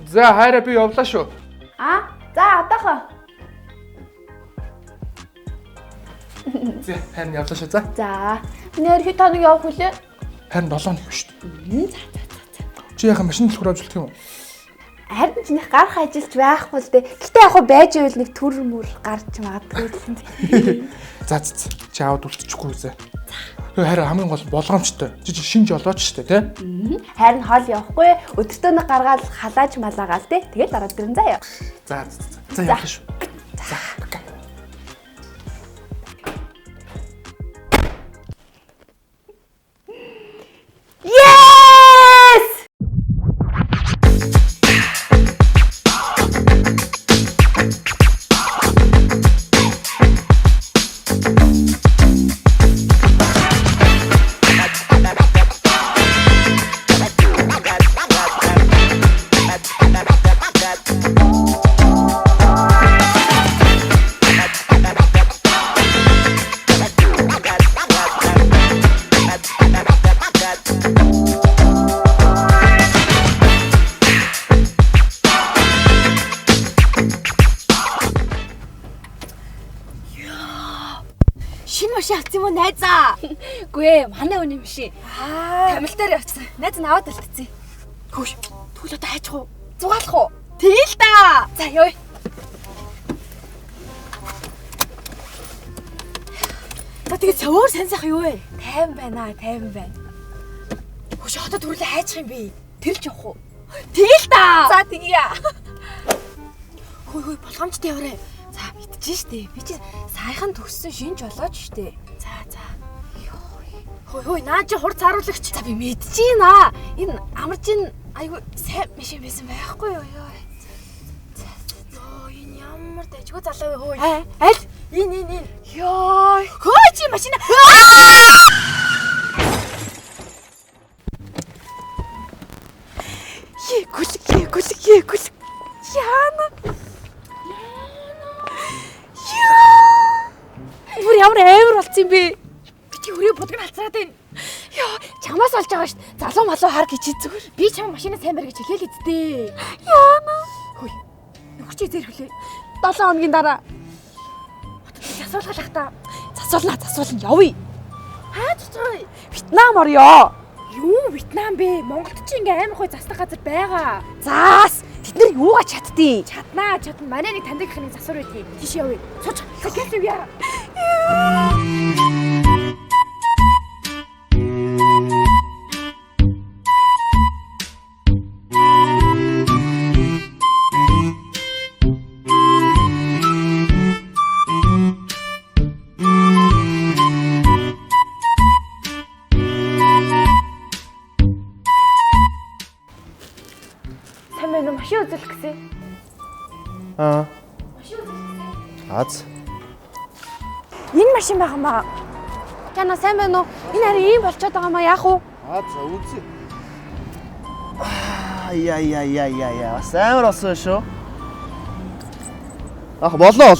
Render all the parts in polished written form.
За хайраа би явлаа шүү. За одоохоо. За харин явлаа шүү. За. За. Нэр хэд хоног явах вүлээ? Харин 7 хоног шүү дээ. За. Чи яхаа машин төлхөр авч үлдэх юм уу? Харин ч нэг гарах ажилч байхгүй л дээ. Гэтэ яг хөө байж ивэл нэг төр мөр гарч магадгүй л. За. Чи аваад үлдчихгүй үзье. Харин хамгийн гол болгоомжтой. Чи шинж жолооч штэ тий? Харин хол явахгүй. Өдөртөө нэг гаргаад халааж малаагаал тий. Тэгээд дараад ирэн заяа. За. За явлаа шүү. За. Yes! Шинэ машин авсан юм уу найзаа? Үгүй ээ, манай үний машин. Тамилтаар явцсан. Найз нь аваад үлдсэн. Хөөш, түүл одоо хайчих уу? Зугаалах уу? Тэгэл та. За ёо. За тэгээд цөөр сайн сайхан юу вэ? Тайван байна. Хөөш, одоо түрлээ хайчих юм би. Тэрч явах уу? Тэгэл та. За тэгье. Хөөе, болгоомжтой яваарэ. За мэдчихэж штэ. Би чи саяхан төгссөн шинж болооч штэ. За. Хөөе, наа чи хурц харуулагч. За би мэдчихээн. Энэ амарчин айгу сайн машин байсан байхгүй юу? Йоо, энэ ямар дайггүй залуу вэ хөөе. Аль? Энэ. Йоо. Хөөе чи машин. Гүлэг. Яна. Бүр ямар амар болсон юм бэ? Би чи өрөө будгыг халцраад байна. Яа, чамаас олж байгаа шүү дээ. Залуу малуу хар гэж зүгээр. Би чам машинаа сайн барь гэж хэлээ л эцтэй. Яана. Хөөе. Нөхөр чи зэр хөлөө. 7 хоногийн дараа. Засуулгалах та. Засуулна явъя. Хаач чой. Вьетнам орё. Юу Вьетнам бэ? Монголд чи ингээ амар хой застах газар байгаа. Заас. Тэд нар юугаа чаддیں۔ Чадна. Манай нэг таньдаг ихний засвар байдгийг. Тийш явъя. Сууч. Сакет явъя. Машин үзүүлэх гэсэн. Машин үзүүлэх гэсэн. Аз. Энэ машин байгаа маа. Яна сайн байна уу? Энэ харин ийм болчиход байгаа маа яах вэ? За үзье. Яа. Бас амар болсон шүү. Болоо.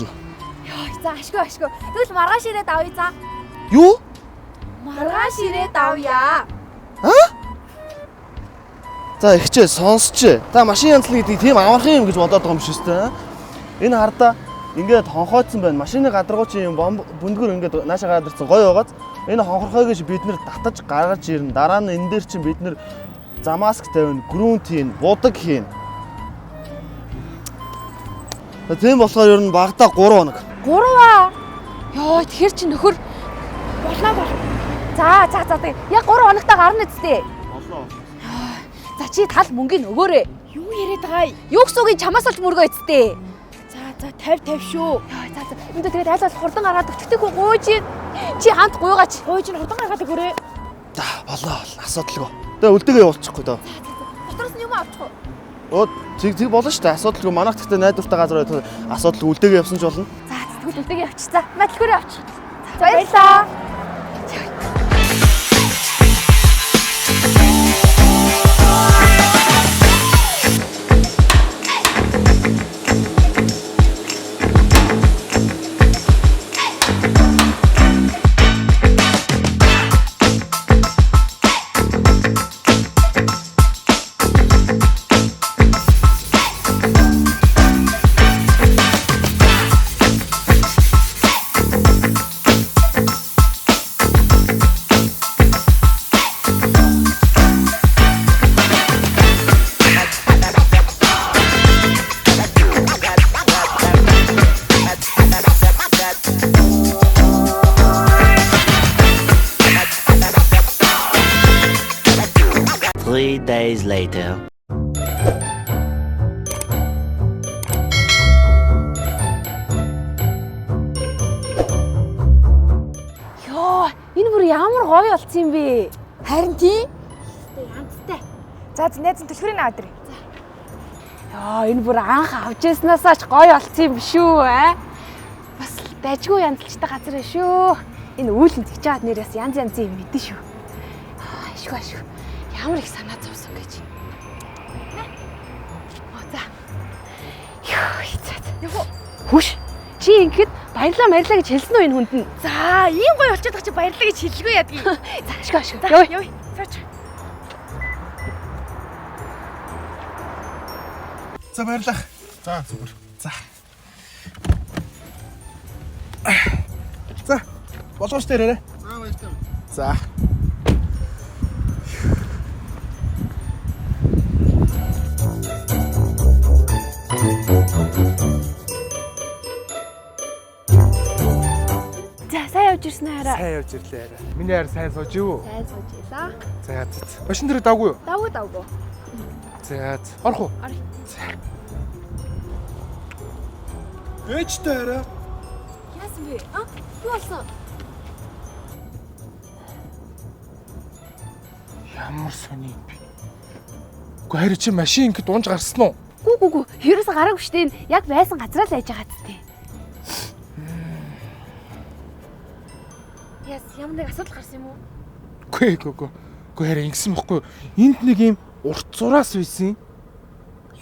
Йоо, за ашгүй. Тэгвэл маргааш ирээд авъя за. Юу? Маргааш ирээд авъя. За ихчээ сонсч. Та машин янзлын гэдгийг тийм амархан юм гэж бодоод байгаа юм шүү дээ. Энэ хардаа ингээд хонхоодсон байна. Машины гадаргууч юм бүндгөр ингээд наашаа гадарсан гоё байгааз энэ хонхорхой гэж бид нэр татаж гаргаж ирнэ. Дараа нь энэ дээр чинь бид нэр замаск тавина, грунт хийн, будаг хийн. Тийм болохоор ер нь багадаа 3 хоног. 3 аа. Йоо, тэгэхэр чи нөхөр болно. За. Яг 3 хоногтаа гарна үсттэй. За чи тал мөнгөний өгөөрэй. Юу яриад байгаа юм? Юу гэсэн үг чамаас олж мөргөө эцтэй. За 50 шүү. За. Энд тэгээд айл бол хурдан гаргаад өчтөг гоо чи хамт гуйгаач. Гойж нь хурдан гаргаад өгөөрэй. За болоо. Асуудалгүй. Тэгээ үлдэгээ явуулчихгүй дөө. Дотроос нь юм авчих уу? Тэг болно шүү дээ. Асуудалгүй. Манайх тэгтээ найдвартай газар байдаг. Асуудал үлдэгээ явсан ч болно. За тэгвэл үлдэгээ явчих. За мэдлгүүрээ авчих. Баярлаа. 3 days later. Йоо, энэ бүр ямар гоё болсон юм бэ? Харин тий. Янзтай. За найз нь төлхөрийг аваад ирээ. Йоо, энэ бүр анх авч яснаасаа ч гоё болсон юм биш үү аа? Бас дайггүй янзлжтай газар ээ шүү. Энэ үйлэн тэгж чаад нэрээс янз янзын юм мэдэн шүү. Ашгүй. Ямар их санаа зовсон гэж. За. Йоо, хицээд. Хүш. Чи ингэхэд баярлаа гэж хэлсэн үү энэ хүнд нь? За, ийм гоё болчиход байгаа чи баярлаа гэж хэлгүй ядгийг. За, ашгүй. Явъя. Сууч. За баярлах. За зүгээр. За. Болгооч дээрээ. За баярлалаа. За. За, сайн явж ирсэн хараа. Сайн явж ирлээ. Миний хайр сайн сууж юу? Сайн сууж илаа. За. Машин дээр давгүй юу? Давгүй. За. Орох уу? Орё. За. Ээжтэй хараа. Яасан бэ? Юу болсон? Ямар сони юм бэ? Үгүй харин чи машин ингэ дунж гарсан уу? Гүү. Ерөөсө гараагүй штеп. Яг байсан газараа л айж байгаа зү. Яс, ямар нэг асуудал гарсан юм уу? Үгүй харин ингэсэн бохгүй. Энд нэг юм урт зураас үйсэн.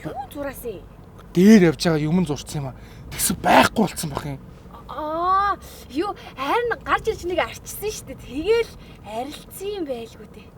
Юу зураас ээ? Дээр явж байгаа юм зурцсан юм аа. Тэгсэн байхгүй болцсон бах юм. Юу харин гарч ирж нэг арчсан штеп. Тэгээл арилцсан юм байлгүй дээ.